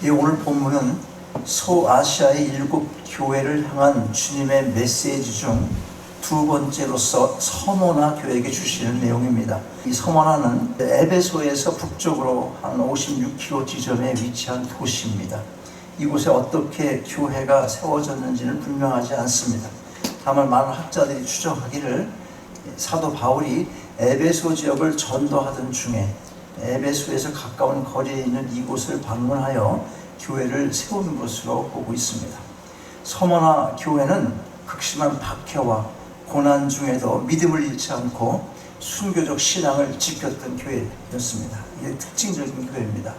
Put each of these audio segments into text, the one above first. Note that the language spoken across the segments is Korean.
오늘 본문은 소아시아의 7교회를 향한 주님의 메시지 중 두 번째로서 서머나 교회에게 주시는 내용입니다. 이 서머나는 에베소에서 북쪽으로 한 56km 지점에 위치한 도시입니다. 이곳에 어떻게 교회가 세워졌는지는 분명하지 않습니다. 다만 많은 학자들이 추정하기를 사도 바울이 에베소 지역을 전도하던 중에 에베소에서 가까운 거리에 있는 이곳을 방문하여 교회를 세운 것으로 보고 있습니다. 서머나 교회는 극심한 박해와 고난 중에도 믿음을 잃지 않고 순교적 신앙을 지켰던 교회였습니다. 이게 특징적인 교회입니다.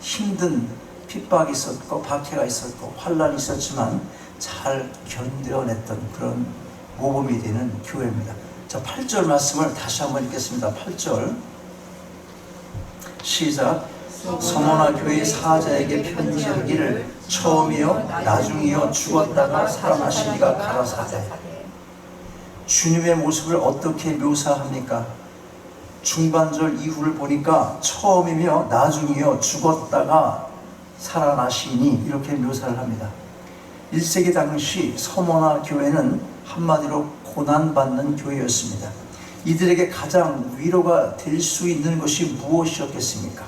힘든 핍박이 있었고 박해가 있었고 환란이 있었지만 잘 견뎌냈던 그런 모범이 되는 교회입니다. 자, 8절 말씀을 다시 한번 읽겠습니다. 8절 시작. 서머나 교회 사자에게 편지하기를 처음이요 나중이요 죽었다가 살아나시니가 가라사대. 주님의 모습을 어떻게 묘사합니까? 중반절 이후를 보니까 처음이며 나중이요 죽었다가 살아나시니 이렇게 묘사를 합니다. 1세기 당시 서머나 교회는 한마디로 고난받는 교회였습니다. 이들에게 가장 위로가 될 수 있는 것이 무엇이었겠습니까?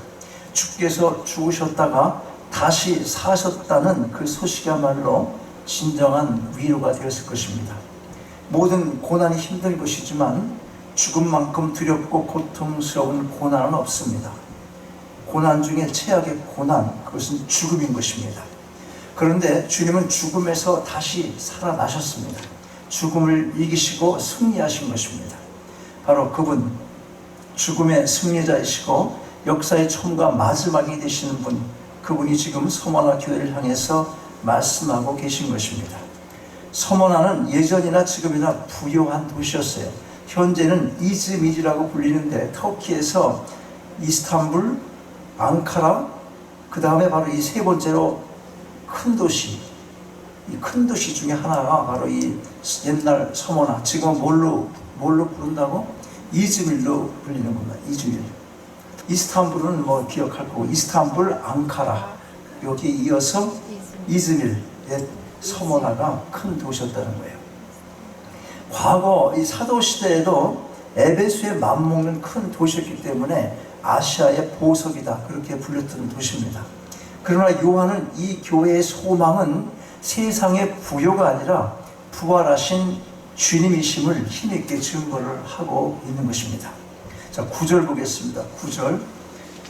주께서 죽으셨다가 다시 사셨다는 그 소식이야말로 진정한 위로가 되었을 것입니다. 모든 고난이 힘든 것이지만 죽음만큼 두렵고 고통스러운 고난은 없습니다. 고난 중에 최악의 고난, 그것은 죽음인 것입니다. 그런데 주님은 죽음에서 다시 살아나셨습니다. 죽음을 이기시고 승리하신 것입니다. 바로 그분, 죽음의 승리자이시고 역사의 처음과 마지막이 되시는 분, 그분이 지금 서머나 교회를 향해서 말씀하고 계신 것입니다. 서머나는 예전이나 지금이나 부유한 도시였어요. 현재는 이즈미르라고 불리는데 터키에서 이스탄불, 앙카라, 그 다음에 바로 이 세 번째로 큰 도시, 이 큰 도시 중에 하나가 바로 이 옛날 서머나, 지금은 뭘로 부른다고? 이즈밀로 불리는구나. 이즈밀. 이스탄불은 뭐 기억할 거고, 이스탄불, 앙카라, 여기에 이어서 이즈밀의 서머나가 큰 도시였다는 거예요. 과거 이 사도시대에도 에베소에 맞먹는 큰 도시였기 때문에 아시아의 보석이다, 그렇게 불렸던 도시입니다. 그러나 요한은 이 교회의 소망은 세상의 부요가 아니라 부활하신 주님이심을 힘있게 증거를 하고 있는 것입니다. 자, 9절 보겠습니다. 9절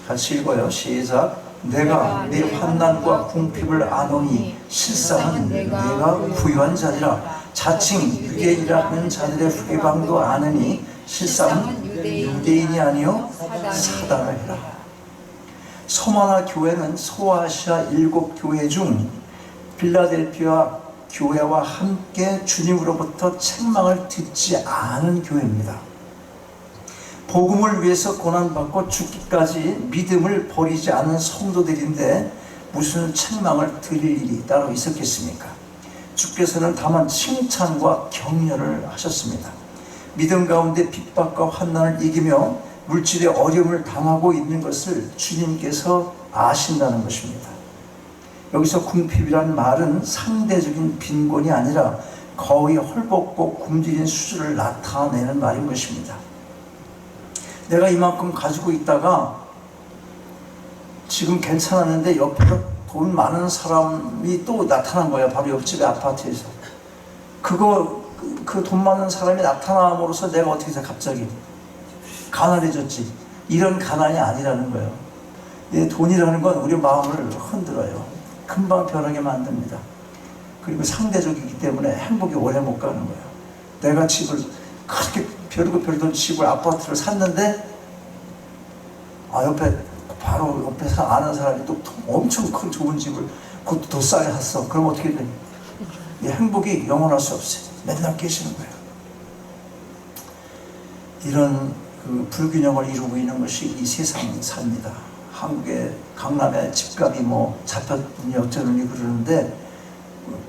같이 읽어요. 시작. 내가 내 환난과 궁핍을 아노니 실상은 내가 부유한 자니라. 자칭 유대인이라 하는 자들의 회방도 아느니 실상은 유대인이 아니요 사단을 해라. 서머나 교회는 소아시아 7교회 중 필라델피아 교회와 함께 주님으로부터 책망을 듣지 않은 교회입니다. 복음을 위해서 고난받고 죽기까지 믿음을 버리지 않은 성도들인데 무슨 책망을 드릴 일이 따로 있었겠습니까? 주께서는 다만 칭찬과 격려를 하셨습니다. 믿음 가운데 핍박과 환난을 이기며 물질의 어려움을 당하고 있는 것을 주님께서 아신다는 것입니다. 여기서 궁핍이란 말은 상대적인 빈곤이 아니라 거의 헐벗고 굶주린 수준을 나타내는 말인 것입니다. 내가 이만큼 가지고 있다가 지금 괜찮았는데 옆에서 돈 많은 사람이 또 나타난 거야. 바로 옆집의 아파트에서. 그 돈 많은 사람이 나타남으로써 내가 어떻게 해서 갑자기 가난해졌지. 이런 가난이 아니라는 거예요. 이 돈이라는 건 우리 마음을 흔들어요. 금방 변하게 만듭니다. 그리고 상대적이기 때문에 행복이 오래 못 가는 거예요. 내가 집을 그렇게 별돈 집을 아파트를 샀는데 옆에 바로 옆에 아는 사람이 또 엄청 큰 좋은 집을 그것도 더 싸게 샀어. 그럼 어떻게 돼? 이 행복이 영원할 수 없어요. 맨날 깨시는 거예요. 이런 그 불균형을 이루고 있는 것이 이 세상 삽니다. 한국의 강남의 집값이 뭐 잡혔더니 어쩌느니 그러는데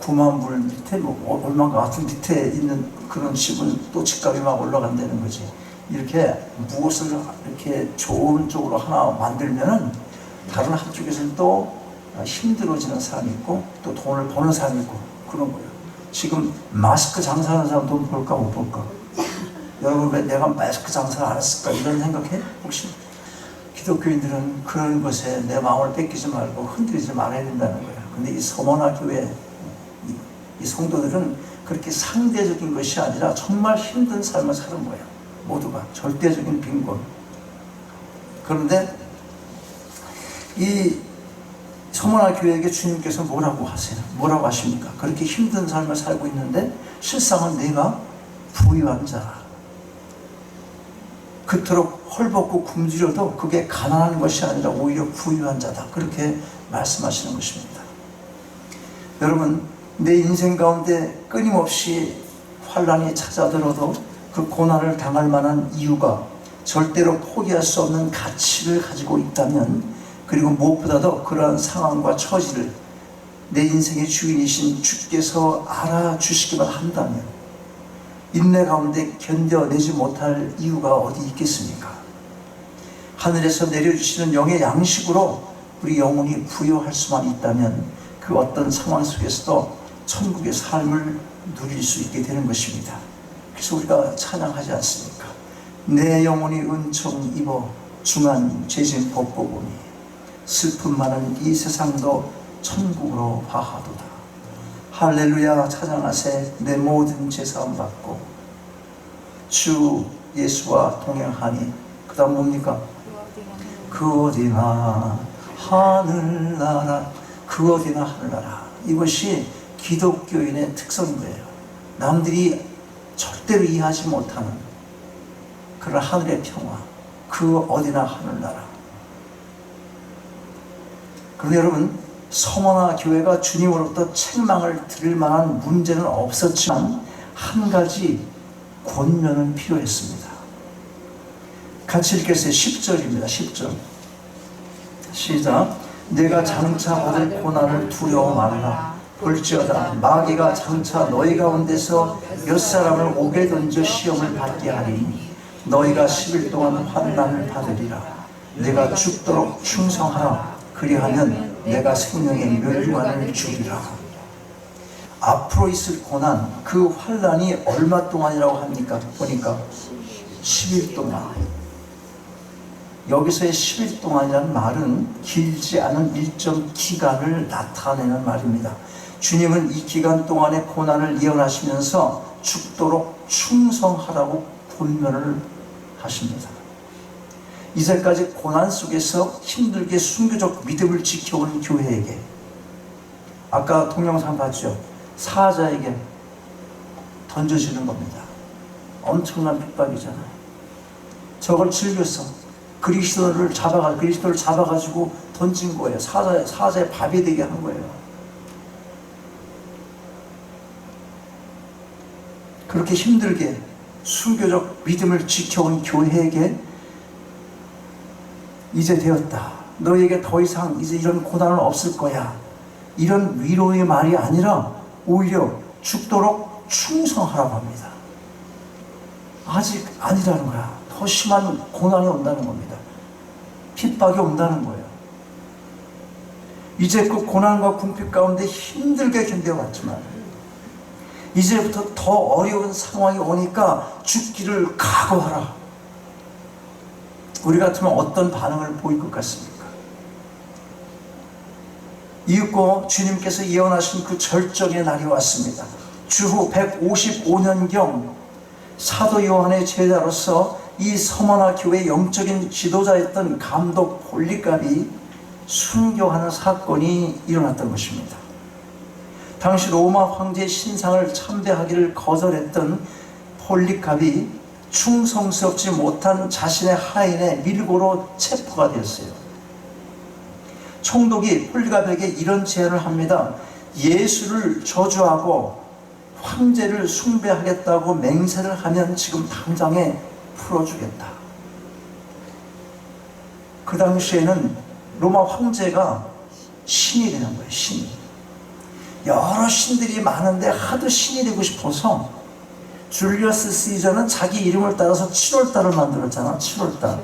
9만 불 밑에 뭐 얼마인가 하여튼 밑에 있는 그런 집은 또 집값이 막 올라간다는 거지. 이렇게 무엇을 이렇게 좋은 쪽으로 하나 만들면은 다른 한쪽에서는 또 힘들어지는 사람이 있고 또 돈을 버는 사람이 있고 그런 거예요. 지금 마스크 장사하는 사람 돈 벌까 못 벌까? 여러분 왜 내가 마스크 장사를 안 했을까 이런 생각해? 혹시? 기독교인들은 그런 것에 내 마음을 뺏기지 말고 흔들리지 말아야 된다는 거예요. 근데 이 서머나 교회 이 성도들은 그렇게 상대적인 것이 아니라 정말 힘든 삶을 사는 거예요. 모두가 절대적인 빈곤. 그런데 이 서머나 교회에게 주님께서 뭐라고 하세요? 뭐라고 하십니까? 그렇게 힘든 삶을 살고 있는데 실상은 내가 부유한 자라. 그토록 헐벗고 굶주려도 그게 가난한 것이 아니라 오히려 부유한 자다. 그렇게 말씀하시는 것입니다. 여러분, 내 인생 가운데 끊임없이 환난이 찾아들어도 그 고난을 당할 만한 이유가 절대로 포기할 수 없는 가치를 가지고 있다면, 그리고 무엇보다도 그러한 상황과 처지를 내 인생의 주인이신 주께서 알아주시기만 한다면 인내 가운데 견뎌내지 못할 이유가 어디 있겠습니까? 하늘에서 내려주시는 영의 양식으로 우리 영혼이 부여할 수만 있다면 그 어떤 상황 속에서도 천국의 삶을 누릴 수 있게 되는 것입니다. 그래서 우리가 찬양하지 않습니까? 내 영혼이 은총 입어 중한 죄진 벗고 보니 슬픔 많은 이 세상도 천국으로 바하도다. 할렐루야 찬양하세. 내 모든 죄사함 받고 주 예수와 동행하니. 그 다음 뭡니까? 그 어디나 하늘나라. 그 어디나 하늘나라. 이것이 기독교인의 특성인 거예요. 남들이 절대로 이해하지 못하는 그런 하늘의 평화. 그 어디나 하늘나라. 그런데 여러분, 서머나 교회가 주님으로부터 책망을 들을 만한 문제는 없었지만 한 가지 권면은 필요했습니다. 같이 읽겠어요. 10절입니다. 10절 시작. 내가 장차 받을 고난을 두려워 말라. 볼지어다 마귀가 장차 너희 가운데서 몇 사람을 옥에 던져 시험을 받게 하리니 너희가 10일 동안 환난을 받으리라. 내가 죽도록 충성하라. 그리하면 내가 생명의 멸류관을 주리라. 앞으로 있을 고난, 그 환난이 얼마 동안이라고 합니까? 보니까 10일 동안. 여기서의 10일 동안이라는 말은 길지 않은 일정 기간을 나타내는 말입니다. 주님은 이 기간 동안의 고난을 예언하시면서 죽도록 충성하라고 권면을 하십니다. 이제까지 고난 속에서 힘들게 순교적 믿음을 지켜온 교회에게, 아까 동영상 봤죠? 사자에게 던져지는 겁니다. 엄청난 핍박이잖아요. 저걸 즐겨서 그리스도를 잡아가지고 던진 거예요. 사자의 밥이 되게 한 거예요. 그렇게 힘들게 순교적 믿음을 지켜온 교회에게 이제 되었다. 너에게 더 이상 이제 이런 고난은 없을 거야. 이런 위로의 말이 아니라 오히려 죽도록 충성하라고 합니다. 아직 아니라는 거야. 더 심한 고난이 온다는 겁니다. 핍박이 온다는 거예요. 이제 그 고난과 궁핍 가운데 힘들게 견뎌왔지만 이제부터 더 어려운 상황이 오니까 죽기를 각오하라. 우리 같으면 어떤 반응을 보일 것 같습니까? 이윽고 주님께서 예언하신 그 절정의 날이 왔습니다. 주후 155년경 사도 요한의 제자로서 이 서머나 교회의 영적인 지도자였던 감독 폴리갑이 순교하는 사건이 일어났던 것입니다. 당시 로마 황제의 신상을 참배하기를 거절했던 폴리갑이 충성스럽지 못한 자신의 하인의 밀고로 체포가 되었어요. 총독이 폴리갑에게 이런 제안을 합니다. 예수를 저주하고 황제를 숭배하겠다고 맹세를 하면 지금 당장에 풀어주겠다. 그 당시에는 로마 황제가 신이 되는 거예요. 신. 여러 신들이 많은데 하도 신이 되고 싶어서 줄리어스 시저는 자기 이름을 따라서 7월달을 만들었잖아. 7월달.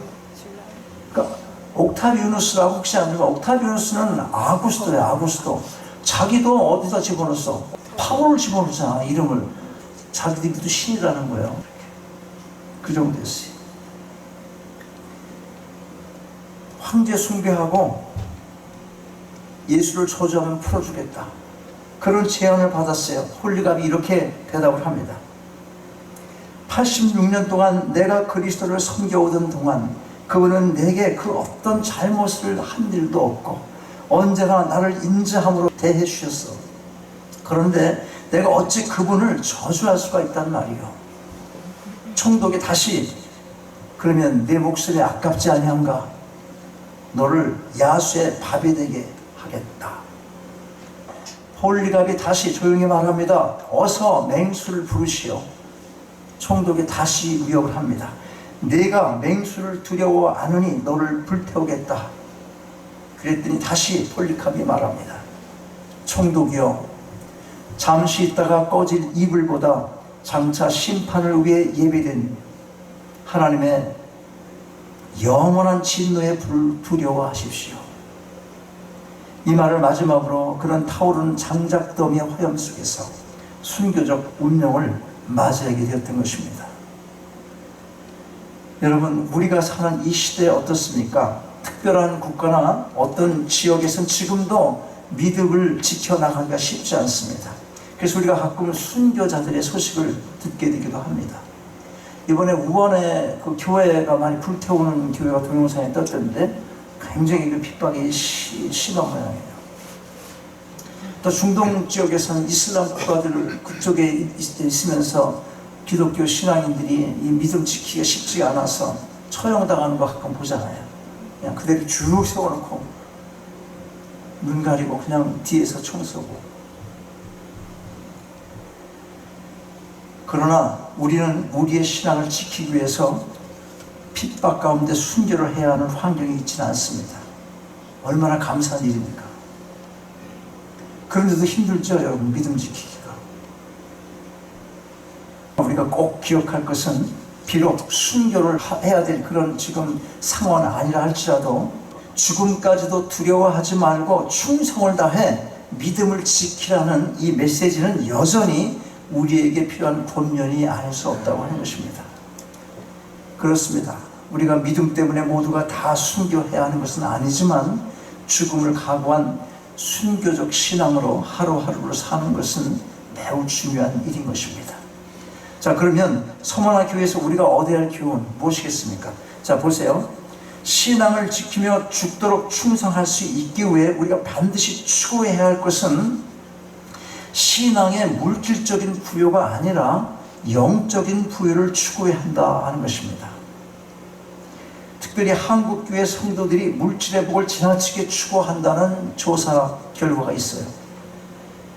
그러니까 옥타비아누스라고 혹시 아십니까? 옥타비아누스는 아구스토예요. 아구스토. 자기도 어디다 집어넣었어? 파울을 집어넣잖아. 이름을. 자기들도 신이라는 거예요. 그 정도였어요. 황제 숭배하고 예수를 저주하면 풀어주겠다. 그런 제안을 받았어요. 홀리갑이 이렇게 대답을 합니다. 86년 동안 내가 그리스도를 섬겨오던 동안 그분은 내게 그 어떤 잘못을 한 일도 없고 언제나 나를 인자함으로 대해 주셨어. 그런데 내가 어찌 그분을 저주할 수가 있단 말이요. 총독이 다시 그러면 내 목숨이 아깝지 아니한가? 너를 야수의 밥이 되게 하겠다. 홀리갑이 다시 조용히 말합니다. 어서 맹수를 부르시오. 총독이 다시 위협을 합니다. 내가 맹수를 두려워 아느니 너를 불태우겠다. 그랬더니 다시 홀리갑이 말합니다. 총독이여, 잠시 있다가 꺼질 이불보다 장차 심판을 위해 예비된 하나님의 영원한 진노에 두려워하십시오. 이 말을 마지막으로 그런 타오르는 장작더미의 화염 속에서 순교적 운명을 맞이하게 되었던 것입니다. 여러분, 우리가 사는 이 시대에 어떻습니까? 특별한 국가나 어떤 지역에서는 지금도 믿음을 지켜나가기가 쉽지 않습니다. 그래서 우리가 가끔 순교자들의 소식을 듣게 되기도 합니다. 이번에 우원에 그 교회가 많이 불태우는 교회가 동영상에 떴던데 굉장히 그 핍박이 심한 모양이에요. 또 중동 지역에서는 이슬람 국가들 그쪽에 있으면서 기독교 신앙인들이 이 믿음 지키기가 쉽지가 않아서 처형당하는 거 가끔 보잖아요. 그냥 그대로 쭉 세워놓고 눈 가리고 그냥 뒤에서 총 쏘고. 그러나 우리는 우리의 신앙을 지키기 위해서 핍박 가운데 순교를 해야 하는 환경이 있지는 않습니다. 얼마나 감사한 일입니까? 그런데도 힘들죠, 여러분, 믿음 지키기가. 우리가 꼭 기억할 것은 비록 순교를 해야 될 그런 지금 상황은 아니라 할지라도 죽음까지도 두려워하지 말고 충성을 다해 믿음을 지키라는 이 메시지는 여전히 우리에게 필요한 권면이 아닐 수 없다고 하는 것입니다. 그렇습니다. 우리가 믿음 때문에 모두가 다 순교해야 하는 것은 아니지만 죽음을 각오한 순교적 신앙으로 하루하루를 사는 것은 매우 중요한 일인 것입니다. 자, 그러면 서머나 교회에서 우리가 얻어야 할 교훈 무엇이겠습니까? 자, 보세요. 신앙을 지키며 죽도록 충성할 수 있기 위해 우리가 반드시 추구해야 할 것은 신앙의 물질적인 부여가 아니라 영적인 부여를 추구해야 한다 하는 것입니다. 특별히 한국교회 성도들이 물질의 복을 지나치게 추구한다는 조사 결과가 있어요.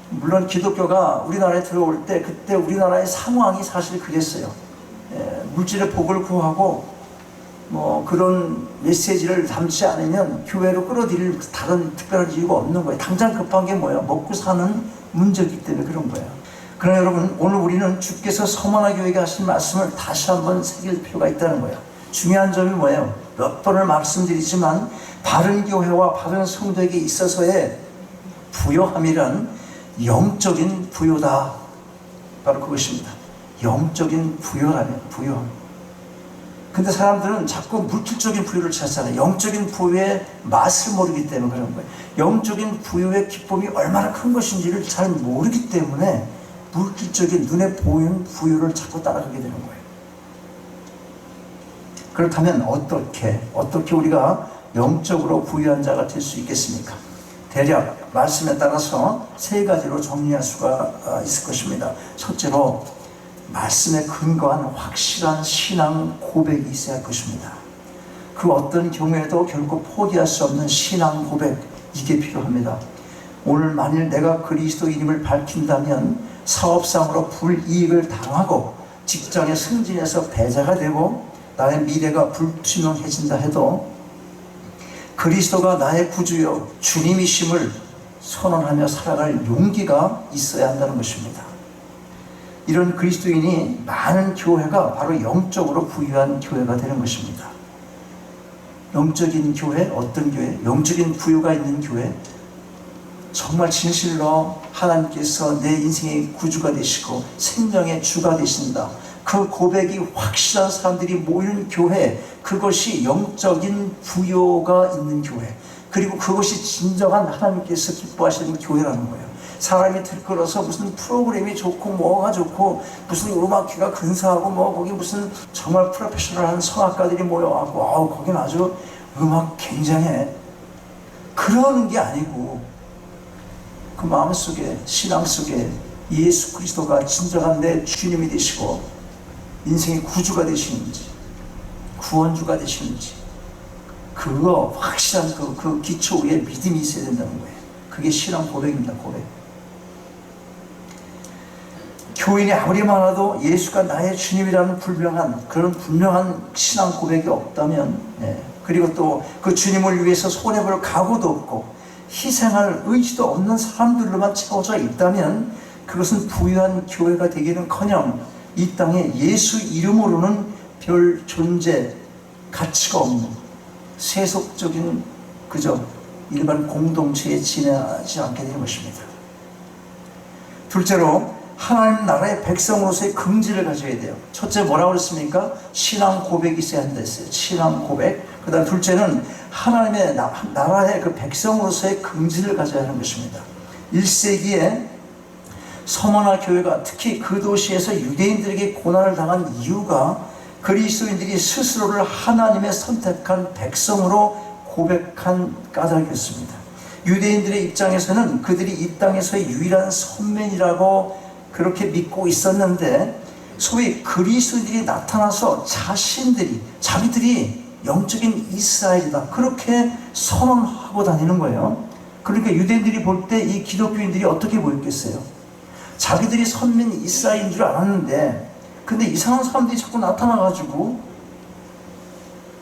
물론 기독교가 우리나라에 들어올 때 그때 우리나라의 상황이 사실 그랬어요. 물질의 복을 구하고 뭐 그런 메시지를 담지 않으면 교회로 끌어들일 다른 특별한 이유가 없는 거예요. 당장 급한 게 뭐예요? 먹고 사는 문제이기 때문에 그런 거예요. 그러나 여러분, 오늘 우리는 주께서 서머나 교회에게 하신 말씀을 다시 한번 새길 필요가 있다는 거예요. 중요한 점이 뭐예요? 몇 번을 말씀드리지만 바른 교회와 바른 성도에게 있어서의 부요함이란 영적인 부요다. 바로 그것입니다. 영적인 부요라면 부요함. 근데 사람들은 자꾸 물질적인 부요를 찾잖아요. 영적인 부요의 맛을 모르기 때문에 그런 거예요. 영적인 부요의 기쁨이 얼마나 큰 것인지를 잘 모르기 때문에 물질적인 눈에 보이는 부요를 자꾸 따라가게 되는 거예요. 그렇다면 어떻게 우리가 영적으로 부유한 자가 될 수 있겠습니까? 대략 말씀에 따라서 세 가지로 정리할 수가 있을 것입니다. 첫째로 말씀에 근거한 확실한 신앙 고백이 있어야 할 것입니다. 그 어떤 경우에도 결코 포기할 수 없는 신앙 고백, 이게 필요합니다. 오늘 만일 내가 그리스도인임을 밝힌다면 사업상으로 불이익을 당하고 직장에 승진해서 배제가 되고 나의 미래가 불투명해진다 해도 그리스도가 나의 구주요 주님이심을 선언하며 살아갈 용기가 있어야 한다는 것입니다. 이런 그리스도인이 많은 교회가 바로 영적으로 부유한 교회가 되는 것입니다. 영적인 교회, 어떤 교회? 영적인 부유가 있는 교회. 정말 진실로 하나님께서 내 인생의 구주가 되시고 생명의 주가 되신다. 그 고백이 확실한 사람들이 모이는 교회, 그것이 영적인 부요가 있는 교회, 그리고 그것이 진정한 하나님께서 기뻐하시는 교회라는 거예요. 사람이 들끓어서 무슨 프로그램이 좋고 뭐가 좋고 무슨 음악회가 근사하고 뭐 거기 무슨 정말 프로페셔널한 성악가들이 모여갖고 아우 거긴 아주 음악 굉장해, 그러는 게 아니고 그 마음속에, 신앙 속에 예수 그리스도가 진정한 내 주님이 되시고 인생의 구주가 되시는지 구원주가 되시는지 그거 확실한 그 기초 위에 믿음이 있어야 된다는 거예요. 그게 신앙 고백입니다. 고백. 교인이 아무리 많아도 예수가 나의 주님이라는 그런 분명한 신앙 고백이 없다면, 그리고 또 그 주님을 위해서 손해볼 각오도 없고 희생할 의지도 없는 사람들로만 채워져 있다면 그것은 부유한 교회가 되기는커녕 이 땅에 예수 이름으로는 별 존재 가치가 없는 세속적인 그저 일반 공동체에 지나지 않게 되는 것입니다. 둘째로 하나님 나라의 백성으로서의 긍지를 가져야 돼요. 첫째 뭐라고 그랬습니까? 신앙 고백이 있어야 한다 했어요. 신앙 고백. 그 다음 둘째는 하나님의 나라의 그 백성으로서의 긍지를 가져야 하는 것입니다. 1세기에 서머나 교회가 특히 그 도시에서 유대인들에게 고난을 당한 이유가 그리스도인들이 스스로를 하나님의 선택한 백성으로 고백한 까닭이었습니다. 유대인들의 입장에서는 그들이 이 땅에서의 유일한 선민이라고 그렇게 믿고 있었는데 소위 그리스도인들이 나타나서 자기들이 영적인 이스라엘이다 그렇게 선언하고 다니는 거예요. 그러니까 유대인들이 볼 때 이 기독교인들이 어떻게 보였겠어요? 자기들이 선민 이스라엘인 줄 알았는데 근데 이상한 사람들이 자꾸 나타나가지고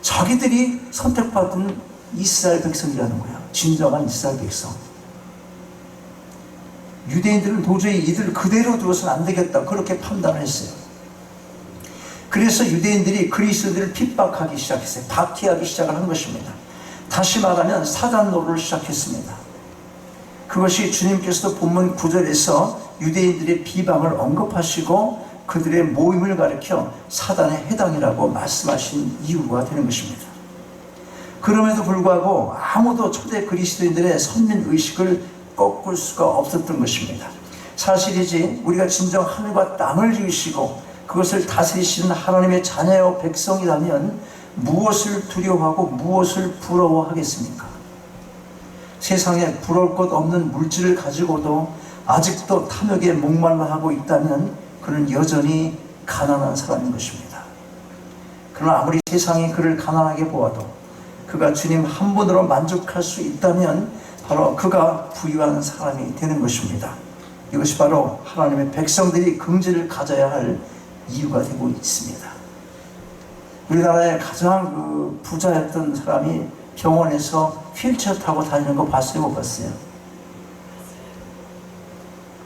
자기들이 선택받은 이스라엘 백성이라는 거야. 진정한 이스라엘 백성. 유대인들은 도저히 이들 그대로 두어서는 안 되겠다 그렇게 판단을 했어요. 그래서 유대인들이 그리스도인들을 핍박하기 시작했어요. 박해하기 시작을 한 것입니다. 다시 말하면 사단 노릇을 시작했습니다. 그것이 주님께서도 본문 9절에서 유대인들의 비방을 언급하시고 그들의 모임을 가리켜 사단의 해당이라고 말씀하신 이유가 되는 것입니다. 그럼에도 불구하고 아무도 초대 그리스도인들의 선민의식을 꺾을 수가 없었던 것입니다. 사실이지 우리가 진정 하늘과 땅을 지으시고 그것을 다스리시는 하나님의 자녀요 백성이라면 무엇을 두려워하고 무엇을 부러워하겠습니까? 세상에 부러울 것 없는 물질을 가지고도 아직도 탐욕에 목말라 하고 있다면 그는 여전히 가난한 사람인 것입니다. 그러나 아무리 세상이 그를 가난하게 보아도 그가 주님 한 분으로 만족할 수 있다면 바로 그가 부유한 사람이 되는 것입니다. 이것이 바로 하나님의 백성들이 긍지를 가져야 할 이유가 되고 있습니다. 우리나라의 가장 부자였던 사람이 병원에서 휠체어 타고 다니는 거 봤어요? 못 봤어요?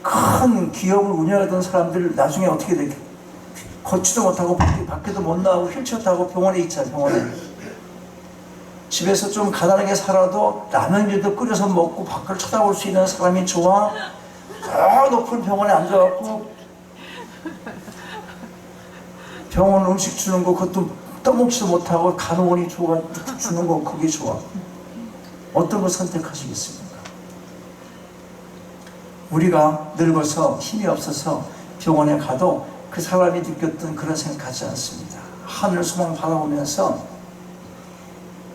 큰 기업을 운영하던 사람들 나중에 어떻게 돼? 걷지도 못하고 밖에도 못 나가고 휠체어 타고 병원에 있잖아요. 병원에. 집에서 좀 가난하게 살아도 라면이라도 끓여서 먹고 밖을 쳐다볼 수 있는 사람이 좋아? 저 높은 병원에 앉아갖고 병원 음식 주는 거 그것도 떠먹지도 못하고 간호원이 주는 거 그게 좋아? 어떤 걸 선택하시겠습니까? 우리가 늙어서 힘이 없어서 병원에 가도 그 사람이 느꼈던 그런 생각하지 않습니다. 하늘 소망 바라보면서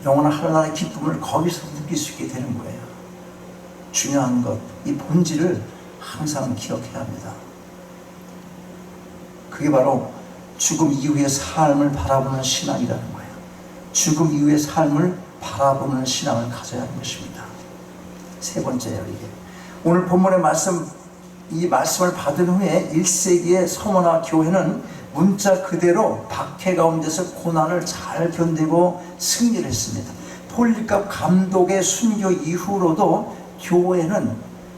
영원한 하나님의 기쁨을 거기서 느낄 수 있게 되는 거예요. 중요한 것, 이 본질을 항상 기억해야 합니다. 그게 바로 죽음 이후의 삶을 바라보는 신앙이라는 거예요. 죽음 이후의 삶을 바라보는 신앙을 가져야 하는 것입니다. 세 번째예요, 이게. 오늘 본문의 이 말씀을 받은 후에 1세기의 서머나 교회는 문자 그대로 박해 가운데서 고난을 잘 견디고 승리를 했습니다. 폴리갑 감독의 순교 이후로도 교회는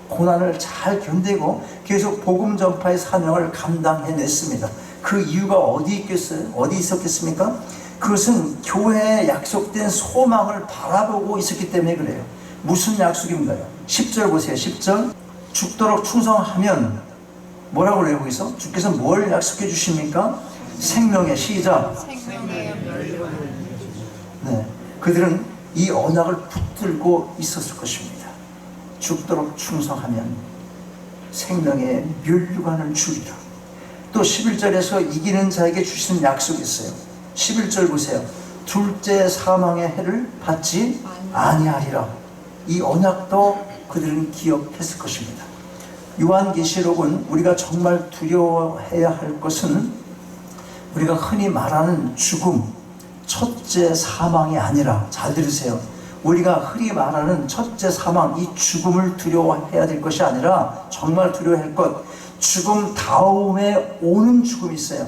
고난을 잘 견디고 계속 복음 전파의 사명을 감당해냈습니다. 그 이유가 어디 있겠어요? 어디 있었겠습니까? 그것은 교회에 약속된 소망을 바라보고 있었기 때문에 그래요. 무슨 약속인가요? 10절 보세요. 10절. 죽도록 충성하면 뭐라고 그래요? 거기서 주께서 뭘 약속해 주십니까? 생명의 시작. 네, 그들은 이 언약을 붙들고 있었을 것입니다. 죽도록 충성하면 생명의 멸류관을 주리라. 또 11절에서 이기는 자에게 주시는 약속이 있어요. 11절 보세요. 둘째 사망의 해를 받지 아니하리라. 이 언약도 그들은 기억했을 것입니다. 요한계시록은 우리가 정말 두려워해야 할 것은 우리가 흔히 말하는 죽음, 첫째 사망이 아니라, 잘 들으세요. 우리가 흔히 말하는 첫째 사망, 이 죽음을 두려워해야 될 것이 아니라 정말 두려워할 것, 죽음 다음에 오는 죽음이 있어요.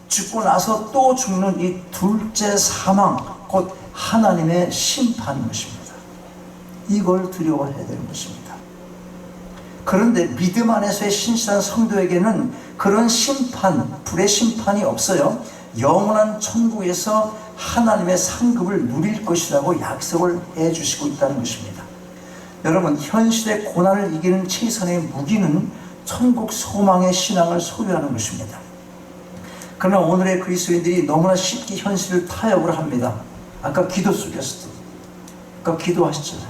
죽고 나서 또 죽는 이 둘째 사망, 곧 하나님의 심판인 것입니다. 이걸 두려워해야 되는 것입니다. 그런데 믿음 안에서의 신실한 성도에게는 그런 심판, 불의 심판이 없어요. 영원한 천국에서 하나님의 상급을 누릴 것이라고 약속을 해주시고 있다는 것입니다. 여러분, 현실의 고난을 이기는 최선의 무기는 천국 소망의 신앙을 소유하는 것입니다. 그러나 오늘의 그리스도인들이 너무나 쉽게 현실을 타협을 합니다. 아까 기도 속에서도, 아까 기도하셨잖아요.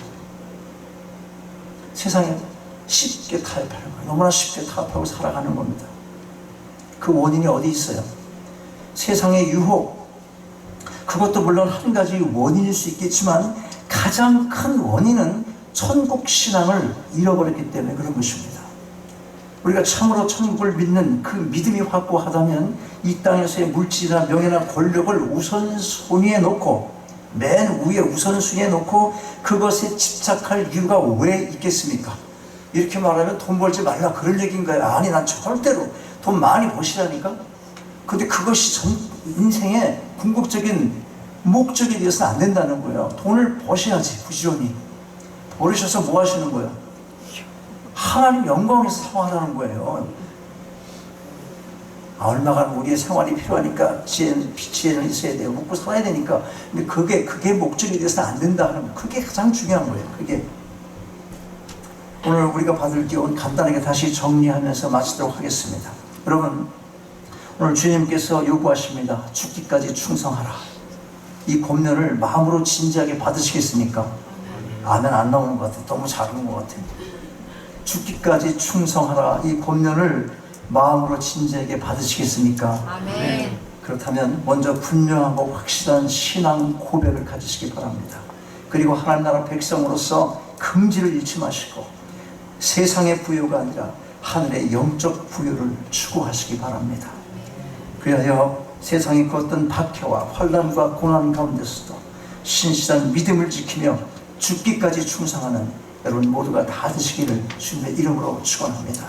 세상에 쉽게 타협하는 거예요. 너무나 쉽게 타협하고 살아가는 겁니다. 그 원인이 어디 있어요? 세상의 유혹, 그것도 물론 한 가지 원인일 수 있겠지만 가장 큰 원인은 천국 신앙을 잃어버렸기 때문에 그런 것입니다. 우리가 참으로 천국을 믿는 그 믿음이 확고하다면 이 땅에서의 물질이나 명예나 권력을 우선순위에 놓고, 맨 위에 우선순위에 놓고 그것에 집착할 이유가 왜 있겠습니까? 이렇게 말하면 돈 벌지 말라 그런 얘기인가요? 아니, 난 절대로 돈 많이 버시라니까. 근데 그것이 전 인생의 궁극적인 목적이 되어서는 안 된다는 거예요. 돈을 버셔야지. 부지런히 버리셔서 뭐 하시는 거예요? 하나님 영광에서 사용하라는 거예요. 얼마가 우리의 생활이 필요하니까 지혜는 있어야 돼요. 먹고 살아야 되니까. 근데 그게 목적이 되어서는 안 된다 하는 거. 그게 가장 중요한 거예요. 그게. 오늘 우리가 받을 기원 간단하게 다시 정리하면서 마치도록 하겠습니다. 여러분, 오늘 주님께서 요구하십니다. 죽기까지 충성하라. 이 권면을 마음으로 진지하게 받으시겠습니까? 아멘 안 나오는 것 같아요. 너무 작은 것 같아요. 죽기까지 충성하라. 이 권면을 마음으로 진지하게 받으시겠습니까? 아멘. 그렇다면 먼저 분명하고 확실한 신앙 고백을 가지시기 바랍니다. 그리고 하나님 나라 백성으로서 긍지를 잃지 마시고 세상의 부요가 아니라 하늘의 영적 부요를 추구하시기 바랍니다. 그리하여 세상의 그 어떤 박해와 환난과 고난 가운데서도 신실한 믿음을 지키며 죽기까지 충성하는 여러분 모두가 다 되시기를 주님의 이름으로 축원합니다.